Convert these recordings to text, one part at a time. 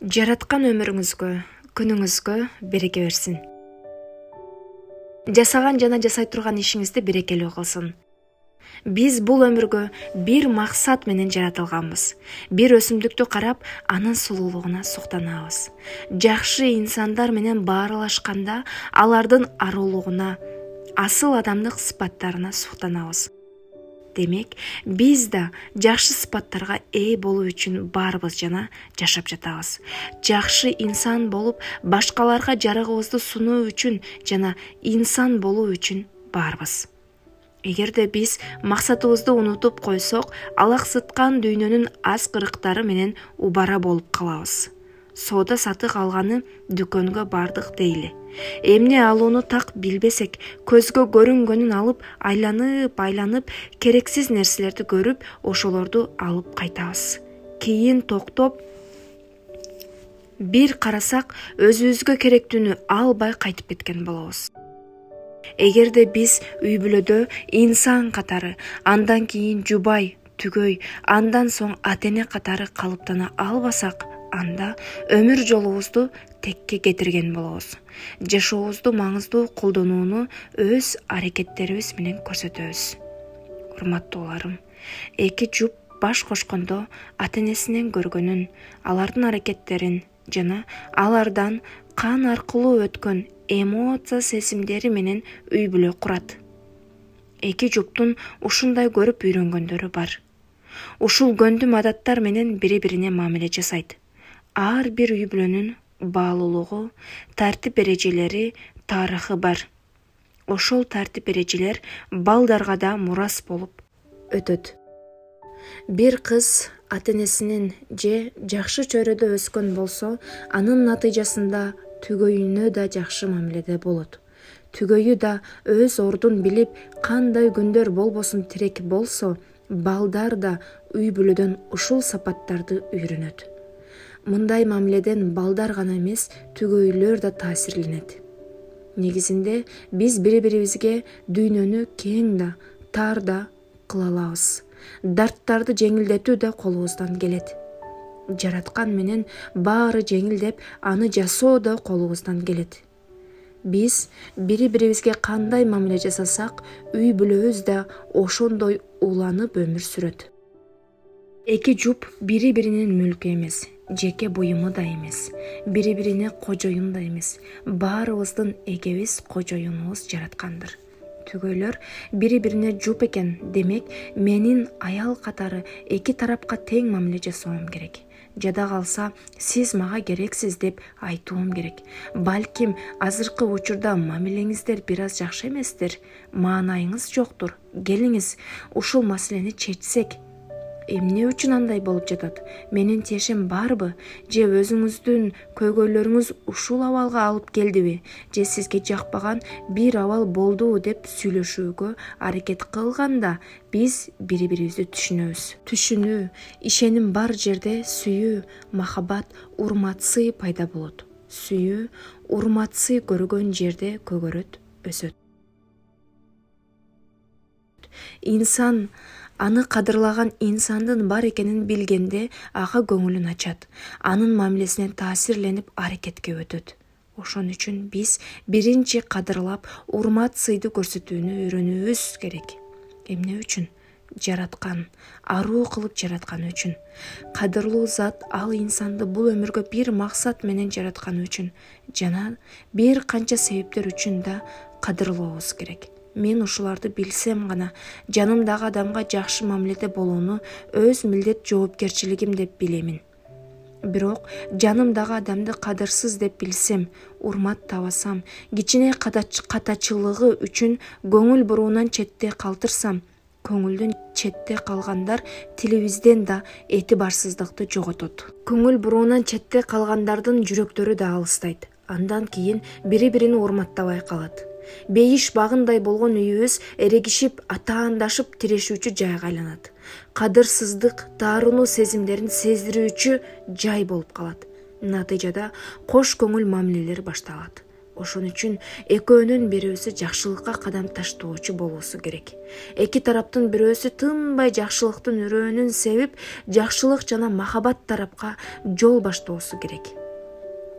Жараткан өмүрүңүзгө, күнүңүзгө береке берсин. Жасаган жана жасай турган ишиңизди берекелүү кылсын. Биз бул өмүргө бир максат менен жаратылганбыз. Бир өсүмдүктү карап, анын сулуулугуна суктанабыз. Жакшы инсандар менен баарлашканда, алардын арулугуна, асыл адамдык сыпаттарына суктанабыз. Демек, биз да жакшы сыпаттарга ээ болуу үчүн барбыз жана жашап жатабыз. Жакшы инсан болуп, башкаларга жарыгыбызды сунуу үчүн жана инсан болуу үчүн барбыз. Эгерде биз максатыбызды унутуп койсок, алаксыткан дүйнөнүн аз кырыктары менен убара болуп калабыз. Соода сатык алганы дүкөнгө бардык дейли. Эмне алууну так билбесек, көзгө көрүнгөнүн алып, айланып, керексиз нерселерди көрүп, ошолорду алып кайтабыз. Кийин токтоп, бир карасак, өзүбүзгө керектүүнү албай кайтып кеткен болобуз. Эгерде биз үй бүлөдө инсан катары, андан кийин жубай, түгөй, андан соң ата-эне катары калыптана албасак, анда өмүр жолубузду текке кетирген болобуз. Жашообузду маңыздуу колдонууну өз аракеттерибиз менен көрсөтөбүз. Урматтууларым, эки жуп баш кошкондо ата-энесинен көргөнүн, алардын аракеттерин жана алардан кан аркылуу өткөн эмоция сезимдери менен үй бүлө курат. Эки жуптун ушундай көрүп үйрөнгөндөрү бар. Ушул көндүм адаттар менен бири-бирине мамиле жасайт. Ар бир үй бүлөнүн баалуулугу, тартип эрежелери, тарыхы бар. Ошол тартип эрежелер балдарга да мурас болуп өтөт. Бир кыз ата-энесинен же жакшы чөйрөдө өскөн болсо, анын натыйжасында түгөйүнө да жакшы мамиледе болот. Түгөйү да өз ордун билип, кандай күндөр болбосун тирек болсо, балдар да үй бүлөдөн ушул сапаттарды үйрөнөт. Мындай мамиледен балдар гана эмес, түгөйлөр да таасирленет. Негизинде биз бири-бирибизге дүйнөнү кең да, тар да кыла алабыз. Дарттарды жеңилдетүү да колубуздан келет. Жараткан менен баары жеңил деп, аны жасоо да колубуздан келет. Биз бири-бирибизге кандай мамиле жасасак, үй бүлөбүз да ошондой уланып өмүр сүрөт. Эки жуп бири-биринин мүлкү эмес, жеке буюму да эмес, бири-бирине кожоюн да эмес. Баарыбыздын эгебиз кожоюнубуз жараткандыр. Түгөйлөр бири-бирине жуп экен, демек, менин аял катары эки тарапка тең мамиле жасоом керек. Жада калса, сиз мага керексиз деп айтуум керек. Балким, азыркы учурда мамилеңиздер бир аз жакшы эместир, маанайыңыз жоктур. Келиңиз, ушул маселени чечсек. Эмне үчүн андай болуп жатат? Менин тиешим барбы? Же өзүңүздүн көйгөйлөрүңүз ушул абалга алып келдиби? Же сизге жакпаган бир абал болдубу деп сүйлөшүүгө аракет кылганда, биз бири-бирибизди түшүнөбүз. Түшүнүү, ишеним бар жерде сүйүү, махаббат, урмат, сый пайда болот. Сүйүү, урмат, сый көргөн жерде көгөрөт, өсөт. Инсан аны кадырлаган инсандын бар экенин билгенде, ага көңүлүн ачат, анын мамилесинен таасирленип аракетке өтөт. Ошон үчүн биз биринчи кадырлап, урмат, сыйды көрсөтүүнү үйрөнүүбүз керек. Эмне үчүн? Жараткан, аруу кылып жараткан үчүн. Кадырлуу зат ал инсанды бул өмүргө бир максат менен жараткан үчүн жана бир канча себептер үчүн да кадырлообуз керек. Мен ушуларды билсем гана, жанымдагы адамга жакшы мамиледе болууну өз милдет жоопкерчилигим деп билемин. Бирок жанымдагы адамды кадырсыз деп билсем, урмат табасам, кичине катачылыгы үчүн көңүл буруунан четте калтырсам, көңүлдүн четте калгандар тилибизден да этибарсыздыкты жоготот. Көңүл буруунан четте калгандардын жүрөктөрү да алыстайт. Андан кийин бири-бирин урматтабай калат. Бейиш багындай болгон үйүбүз эрегишип, атаандашып тирешүүчү жайга айланат. Кадырсыздык, таарынуу сезимдерин сездирүүчү жай болуп калат. Натыйжада кош көңүл мамилелер башталат. Ошон үчүн экөөнүн бирөөсү жакшылыкка кадам таштоочу болуусу керек. Эки тараптын бирөөсү тынбай жакшылыктын үрөөнүн себип, жакшылык жана махабат тарапка жол баштоосу керек.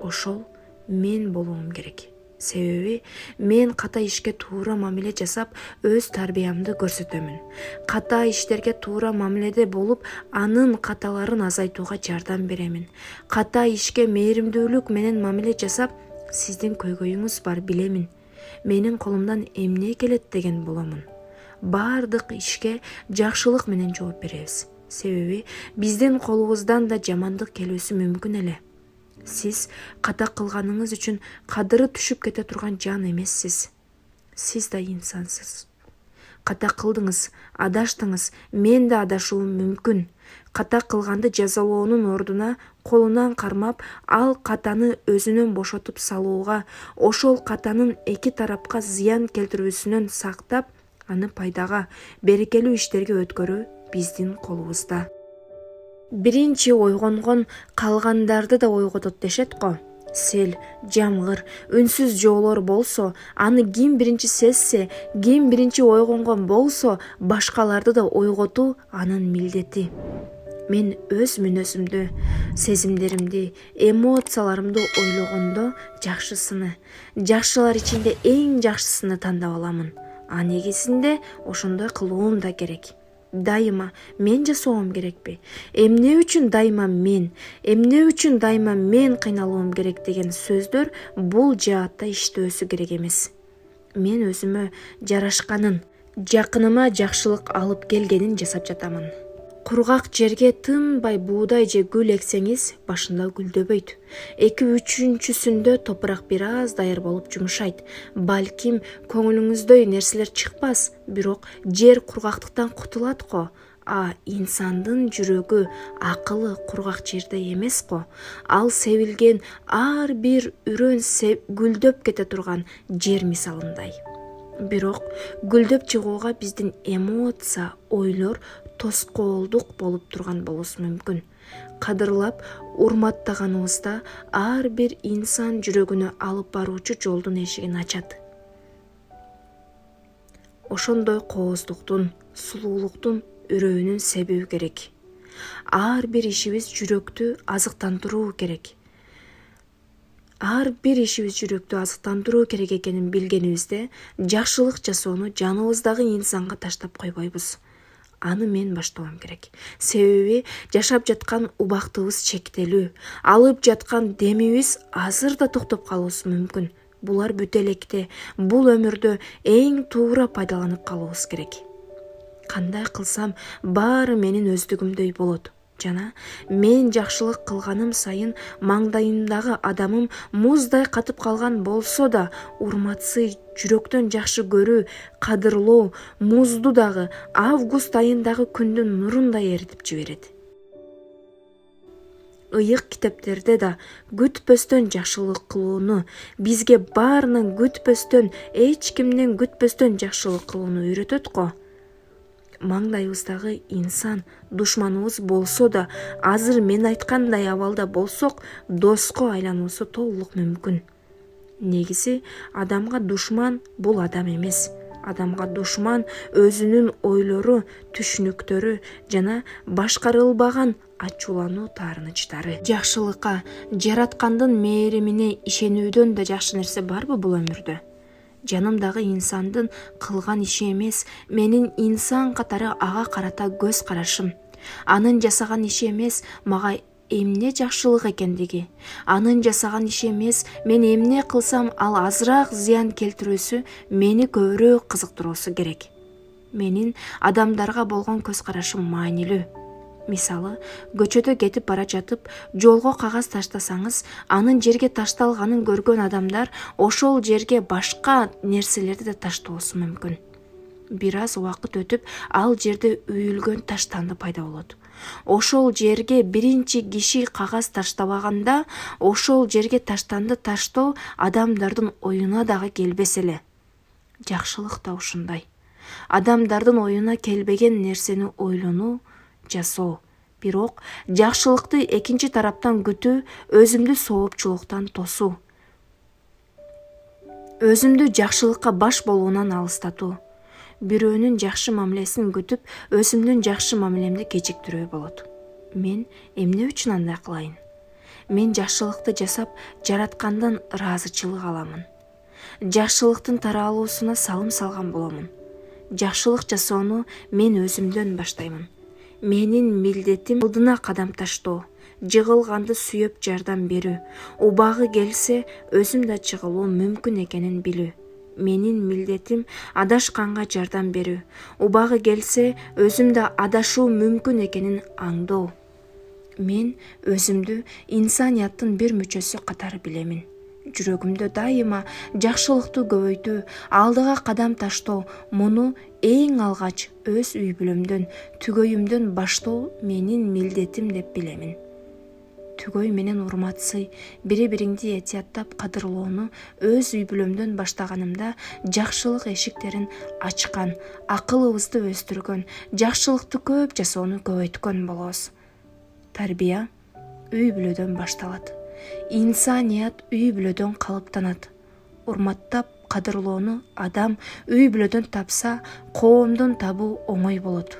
Ошол мен болуум керек. Себеби мен ката ишке туура мамиле жасап, өз тарбиямды көрсөтөмүн. Ката иштерге туура мамиледе болуп, анын каталарын азайтууга жардам беремин. Ката ишке мээримдүүлүк менен мамиле жасап, сиздин көйгөйүңүз бар билемин. Менин колумдан эмне келет деген боломун. Бардык ишке жакшылык менен жооп беребиз. Себеби биздин колубуздан да жамандык келүүсү мүмкүн эле. Сиз ката кылганыңыз үчүн кадыры түшүп кете турган жан эмессиз. Сиз да инсансыз. Ката кылдыңыз, адаштыңыз, мен да адашуум мүмкүн. Ката кылганды жазалоонун ордуна колунан кармап, ал катаны өзүнөн бошотуп салууга, ошол катанын эки тарапка зыян келтирүүсүнөн сактап, аны пайдага, берекелүү иштерге өткөрүү биздин колубузда. Биринчи ойгонгон калгандарды да ойготот дешет го. Сел, жамгыр, үнсүз жоолор болсо, аны ким биринчи сезсе, ким биринчи ойгонгон болсо, башкаларды да ойготуу анын милдети. Мен өз мүнөзүмдү, сезимдеримди, эмоцияларымды ойлогондо жакшысыны, жакшылар ичинде эң жакшысыны тандап аламын. А негизинде ошондой кылуум да керек. Дайыма мен жасоом керекпи? Эмне үчүн дайыма мен? Эмне үчүн дайыма мен кыйналуум керек деген сөздөр бул жаатта иштөөсү керек эмес. Мен өзүмө жарашканын, жакыныма жакшылык алып келгенин жасап жатамын. Кургак жерге тынбай буудай же гүл эксеңиз, башында гүлдөбөйт. 2-3-сүндө топурак бир аз даяр болуп жумшайт. Балким көңүлүңүздөй нерселер чыкпас, бирок жер кургактыктан кутулат го. А инсандын жүрөгү, акылы кургак жерде эмес го. Ал себилген ар бир үрөн гүлдөп кете турган жер мисалындай. Бирок гүлдөп чыгууга биздин эмоция, ойлор тоскоолдук болуп турган болуусу мүмкүн. Кадырлап, урматтаганыбызда ар бир инсан жүрөгүнө алып баруучу жолдун эшигин ачат. Ошондой кооздуктун, сулуулуктун үрөөнүн себеби керек. Ар бир ишибиз жүрөктү азыктандыруу керек. Ар бир ишибиз жүрөктү азыктандыруу керек экенин билгенибизде, жакшылык жасоону жаныбыздагы инсанга таштап койбойбуз. Аны мен баштоом керек. Себеби жашап жаткан убактыбыз чектелүү, алып жаткан демибиз азыр да токтоп калуусу мүмкүн. Булар бүтө электе, бул өмүрдө эң туура пайдаланып калуубуз керек. Кандай кылсам баары менин өздүгүмдөй болот. Жана мен жакшылык кылганым сайын маңдайымдагы адамым муздай катып калган болсо да, урматсый, жүрөктөн жакшы көрүү, кадырлоо музду дагы август айындагы күндүн нурундай эритип жиберет. Ыйык китептерде да күтпөстөн жакшылык кылууну, бизге баарынан күтпөстөн, эч кимден күтпөстөн жакшылык кылууну үйрөтөт го. Маңдайыбыздагы инсан душманыбыз болсо да, азыр мен айткандай абалда болсок, доско айлануусу толук мүмкүн. Негизи, адамга душман бул адам эмес. Адамга душман өзүнүн ойлору, түшүнүктөрү жана башкарылбаган ачуулануу таарынычтары. Жакшылыкка, жараткандын мээримине ишенүүдөн да жакшы нерсе барбы бул өмүрдө? Жанымдагы инсандын кылган иши эмес, менин инсан катары ага карата көз карашым. Анын жасаган иши эмес, мага эмне жакшылык экендиги. Анын жасаган иши эмес, мен эмне кылсам ал азыраак зыян келтирүүсү мени көбүрөөк кызыктыруусу керек. Менин адамдарга болгон көз карашым маанилүү. Мисалы, көчөдө кетип бара жатып, жолго кагаз таштасаңыз, анын жерге ташталганын көргөн адамдар ошол жерге башка нерселерди да таштоосу мүмкүн. Бир аз убакыт өтүп, ал жерде үйүлгөн таштанды пайда болот. Ошол жерге биринчи киши кагаз таштабаганда, ошол жерге таштанды таштоо адамдардын оюна дагы келбес эле. Жакшылык да ушундай. Адамдардын оюна келбеген нерсени ойлонуу, жасоо. Бирок жакшылыкты экинчи тараптан күтүү, өзүмдү соопчулуктан тосуу. өзүмдү жакшылыкка баш болуунан алыстатуу, бирөөнүн жакшы мамилесин күтүп, өзүмдүн жакшы мамилемди кечиктирүү болот. Мен эмне үчүн андай кылайын? Мен жакшылыкты жасап, жараткандан ыраазычылык аламын. Жакшылыктын таралуусуна салым салган боломун. Жакшылык жасоону мен өзүмдөн баштаймын. Менин милдетим алдына кадам таштоо, жыгылганды сүйөп жардам берүү, убагы келсе өзүм да чыгылуу мүмкүн экенин билүү. Менин милдетим адашканга жардам берүү, убагы келсе өзүм да адашуу мүмкүн экенин аңдоо. Мен өзүмдү инсанияттын бир мүчөсү катары билемин. Жүрөгүмдө дайыма жакшылыкты көбөйтүү, алдыга кадам таштоо, муну эң алгач өз үй бүлөмдөн, түгөйүмдөн баштоо менин милдетим деп билемин. Түгөй менен урматсый, бири-бириңди этияттап кадырлоону өз үй бүлөмдөн баштаганымда жакшылык эшиктерин ачкан, акылыбызды өстүргөн, жакшылыкты көп жасоону көбөйткөн болобуз. Тарбия үй бүлөдөн башталат. Инсаният үй бүлөдөн калыптанат. Урматтап кадырлоону адам үй бүлөдөн тапса, коомдон табуу оңой болот.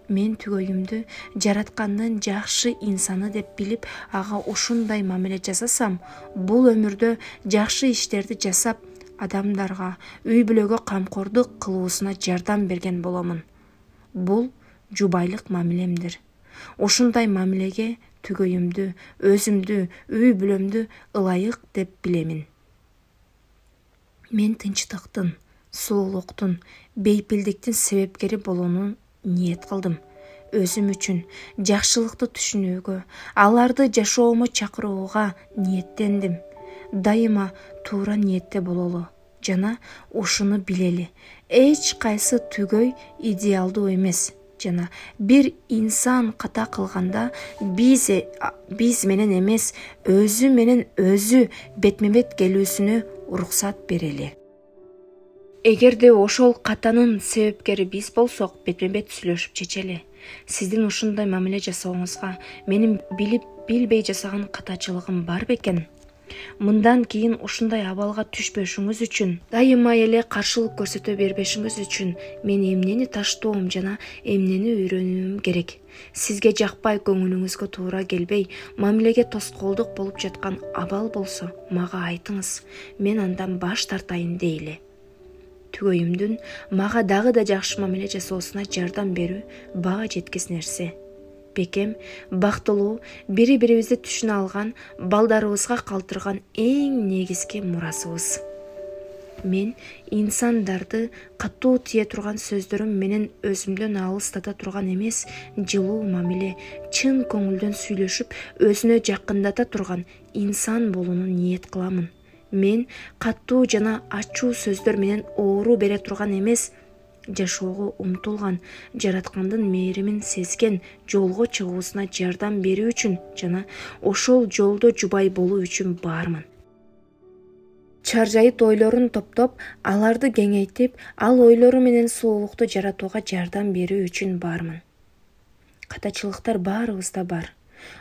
Мен түгөйүмдү жараткандын жакшы инсаны деп билип, ага ушундай мамиле жасасам, бул өмүрдө жакшы иштерди жасап, адамдарга, үй бүлөгө камкордук кылуусуна жардам берген боломун. Бул жубайлык мамилемдир. Ушундай мамилеге түгөйүмдү, өзүмдү, үй бүлөмдү ылайык деп билемин. Мен тынчтыктын, сулуулуктун, бейпилдиктин себепкери болууну ниет кылдым. Өзүм үчүн жакшылыкты түшүнүүгө, аларды жашоомо чакырууга ниеттендим. Дайыма туура ниетте бололу жана ушуну билели. Эч кайсы түгөй идеалдуу эмес. Жана бир инсан ката кылганда биз менен эмес, өзү менен өзү бетме-бет келүүсүнө уруксат берели. Эгерде ошол катанын себепкери биз болсок, бетме-бет сүйлөшүп чечели. Сиздин ушундай мамиле жасооңузга менин билип билбей жасаган катачылыгым бар бекен? Мындан кийин ушундай абалга түшпөшүңүз үчүн, дайыма эле каршылык көрсөтө бербешиңиз үчүн мен эмнени таштоом жана эмнени үйрөнүүм керек? Сизге жакпай, көңүлүңүзгө туура келбей, мамилеге тоскоолдук болуп жаткан абал болсо, мага айтыңыз. Мен андан баш тартайын дейли. Түгөйүмдүн мага дагы да жакшы мамиле жасоосуна жардам берүү бага жеткис нерсе. Бекем, бактылуу, бири-бирибизди түшүнө алган, балдарыбызга калтырган эң негизги мурасыбыз. Мен инсандарды катуу тие турган сөздөрүм менен өзүмдөн алыстата турган эмес, жылуу мамиле, чын көңүлдөн сүйлөшүп, өзүнө жакындата турган инсан болууну ниет кыламын. Мен катуу жана ачуу сөздөр менен оору бере турган эмес, жашоого умтулган, жараткандын мээримин сезген, жолго чыгуусуна жардам берүү үчүн жана ошол жолдо жубай болуу үчүн бармын. Чаржайыт ойлорун топтоп, аларды кеңейтип, ал ойлору менен сулуулукту жаратууга жардам берүү үчүн бармын. Катачылыктар баарыбызда бар.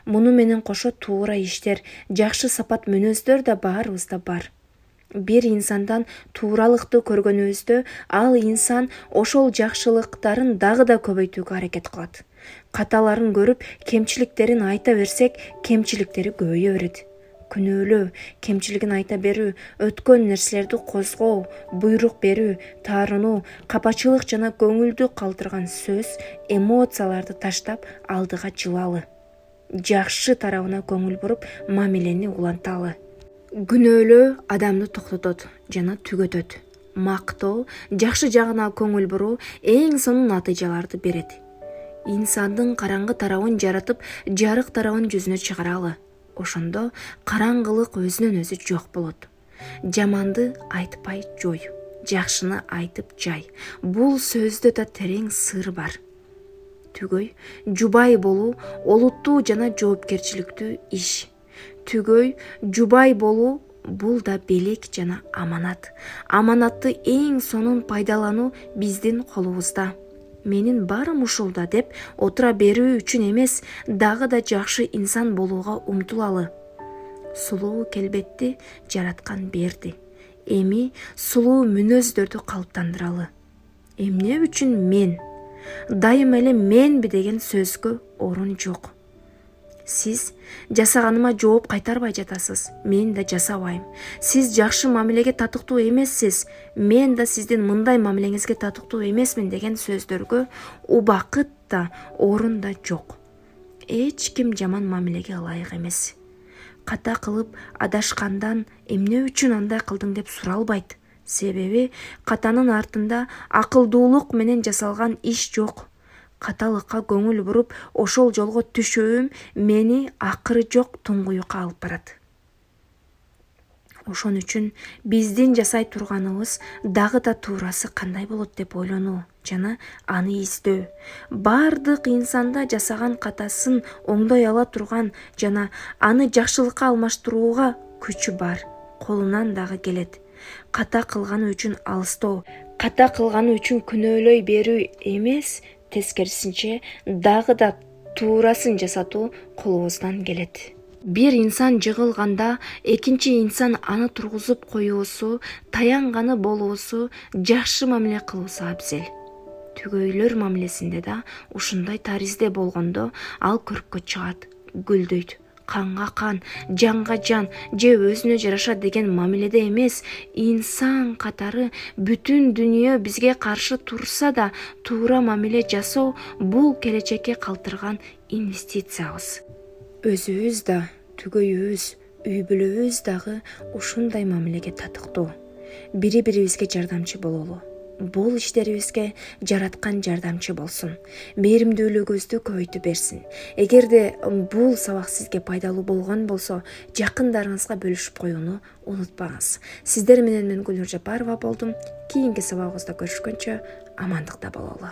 Муну менен кошо туура иштер, жакшы сапат мүнөздөр да баарыбызда бар. Бир инсандан тууралыкты көргөнүбүздө, ал инсан ошол жакшылыктарын дагы да көбөйтүүгө аракет кылат. Каталарын көрүп, кемчиликтерин айта берсек, кемчиликтери көбөйө берет. Күнөөлөө, кемчилигин айта берүү, өткөн нерселерди козгоо, буйрук берүү, таарынуу, капачылык жана көңүлдү калтырган сөз, эмоцияларды таштап, алдыга жылалы. Жакшы тарабына көңүл буруп, мамилени уланталы. Күнөөлөө адамды токтотот жана түгөтөт. Мактоо, жакшы жагына көңүл буруу эң сонун натыйжаларды берет. Инсандын караңгы тарабын жаратып, жарык тарабын жүзүнө чыгаралы. Ошондо караңгылык өзүнөн өзү жок болот. Жаманды айтпай жой, жакшыны айтып жай. Бул сөздө да терең сыр бар. Түгөй, жубай болуу олуттуу жана жоопкерчиликтүү иш. Түгөй, жубай болуу бул да белек жана аманат. Аманатты эң сонун пайдалануу биздин колубузда. Менин барым ушулда деп отура берүү үчүн эмес, дагы да жакшы инсан болууга умтулалы. Сулуу келбетти жараткан берди. эми сулуу мүнөздөрдү калыптандыралы. Эмне үчүн мен? Дайым эле менби деген сөзгө орун жок. Сиз жасаганыма жооп кайтарбай жатасыз. Мен да жасабайм. Сиз жакшы мамилеге татыктуу эмессиз. Мен да сиздин мындай мамилеңизге татыктуу эмесмин деген сөздөргө убакыт да, орун да жок. Эч ким жаман мамилеге ылайык эмес. Ката кылып адашкандан эмне үчүн андай кылдың деп суралбайт. Себеби катанын артында акылдуулук менен жасалган иш жок. Каталыкка көңүл буруп, ошол жолго түшөөм мени акыры жок туңгуюкка алып барат. Ошон үчүн биздин жасай турганыбыз дагы да туурасы кандай болот деп ойлонуу жана аны издөө. Бардык инсанда жасаган катасын оңдой ала турган жана аны жакшылыкка алмаштырууга күчү бар, колунан дагы келет. Ката кылганы үчүн алыстоо, ката кылганы үчүн күнөөлөй берүү эмес, тескерисинче дагы да туурасын жасатуу колубуздан келет. Бир инсан жыгылганда экинчи инсан аны тургузуп коюусу, таянганы болуусу, жакшы мамиле кылуусу абзел. Түгөйлөр мамилесинде да ушундай таризде болгондо ал көрккө чыгат, гүлдөйт. Канга кан, жанга жан, же өзүнө жараша деген мамиледе эмес, инсан катары бүтүн дүнүйө бизге каршы турса да туура мамиле жасоо бул келечекке калтырган инвестициябыз. Өзүбүз да, түгөйүбүз, үй бүлөбүз дагы ушундай мамилеге татыктуу. Бири-бирибизге жардамчы бололу. Бул иштерибизге жараткан жардамчы болсун. Мээримдүүлүгүбүздү көбөйтүп берсин. Эгерде бул сабак сизге пайдалуу болгон болсо, жакындарыңызга бөлүшүп коюуну унутпаңыз. Сиздер менен мен Гүлнур Жапарова болдум. Кийинки сабагыбызда көрүшкөнчө амандыкта бололу.